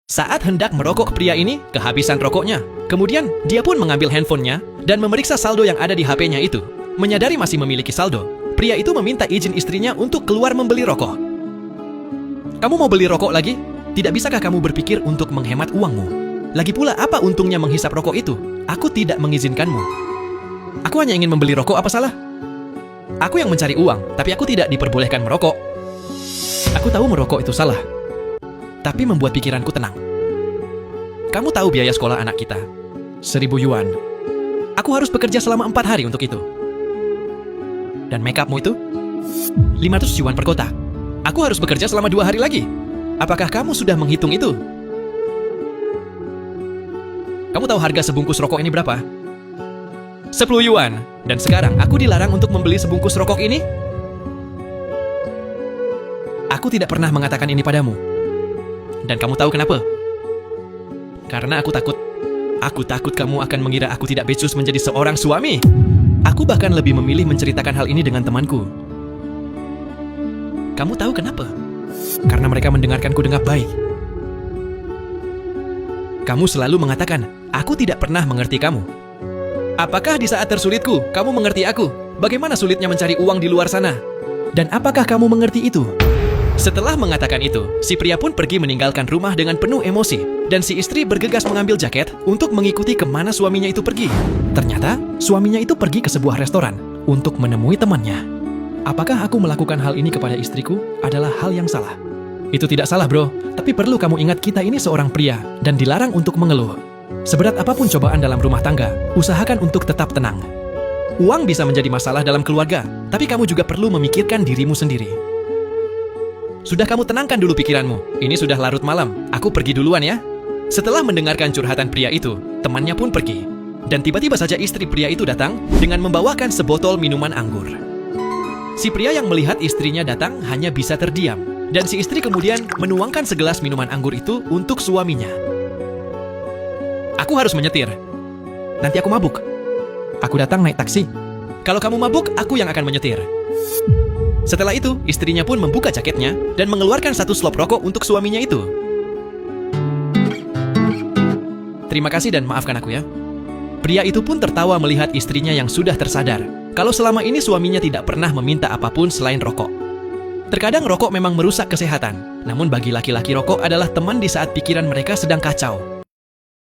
Saat hendak merokok, pria ini kehabisan rokoknya. Kemudian, dia pun mengambil handphonenya dan memeriksa saldo yang ada di HP-nya itu. Menyadari masih memiliki saldo, pria itu meminta izin istrinya untuk keluar membeli rokok. Kamu mau beli rokok lagi? Tidak bisakah kamu berpikir untuk menghemat uangmu? Lagi pula, apa untungnya menghisap rokok itu? Aku tidak mengizinkanmu. Aku hanya ingin membeli rokok, apa salah? Aku yang mencari uang, tapi aku tidak diperbolehkan merokok. Aku tahu merokok itu salah, tapi membuat pikiranku tenang. Kamu tahu biaya sekolah anak kita? 1.000 yuan. Aku harus bekerja selama 4 hari untuk itu. Dan make upmu itu? 500 yuan per kotak. Aku harus bekerja selama 2 hari lagi. Apakah kamu sudah menghitung itu? Kamu tahu harga sebungkus rokok ini berapa? 10 yuan. Dan sekarang aku dilarang untuk membeli sebungkus rokok ini? Aku tidak pernah mengatakan ini padamu. Dan kamu tahu kenapa? Karena aku takut. Aku takut kamu akan mengira aku tidak becus menjadi seorang suami. Aku bahkan lebih memilih menceritakan hal ini dengan temanku. Kamu tahu kenapa? Karena mereka mendengarkanku dengan baik. Kamu selalu mengatakan, aku tidak pernah mengerti kamu. Apakah di saat tersulitku, kamu mengerti aku? Bagaimana sulitnya mencari uang di luar sana? Dan apakah kamu mengerti itu? Setelah mengatakan itu, si pria pun pergi meninggalkan rumah dengan penuh emosi. Dan si istri bergegas mengambil jaket untuk mengikuti kemana suaminya itu pergi. Ternyata, suaminya itu pergi ke sebuah restoran untuk menemui temannya. Apakah aku melakukan hal ini kepada istriku adalah hal yang salah? Itu tidak salah, bro. Tapi perlu kamu ingat, kita ini seorang pria dan dilarang untuk mengeluh. Seberat apapun cobaan dalam rumah tangga, usahakan untuk tetap tenang. Uang bisa menjadi masalah dalam keluarga, tapi kamu juga perlu memikirkan dirimu sendiri. Sudah kamu tenangkan dulu pikiranmu. Ini sudah larut malam. Aku pergi duluan ya. Setelah mendengarkan curhatan pria itu, temannya pun pergi. Dan tiba-tiba saja istri pria itu datang dengan membawakan sebotol minuman anggur. Si pria yang melihat istrinya datang hanya bisa terdiam. Dan si istri kemudian menuangkan segelas minuman anggur itu untuk suaminya. Aku harus menyetir. Nanti aku mabuk. Aku datang naik taksi. Kalau kamu mabuk, aku yang akan menyetir. Setelah itu, istrinya pun membuka jaketnya dan mengeluarkan satu slop rokok untuk suaminya itu. Terima kasih dan maafkan aku ya. Pria itu pun tertawa melihat istrinya yang sudah tersadar kalau selama ini suaminya tidak pernah meminta apapun selain rokok. Terkadang rokok memang merusak kesehatan, namun bagi laki-laki rokok adalah teman di saat pikiran mereka sedang kacau.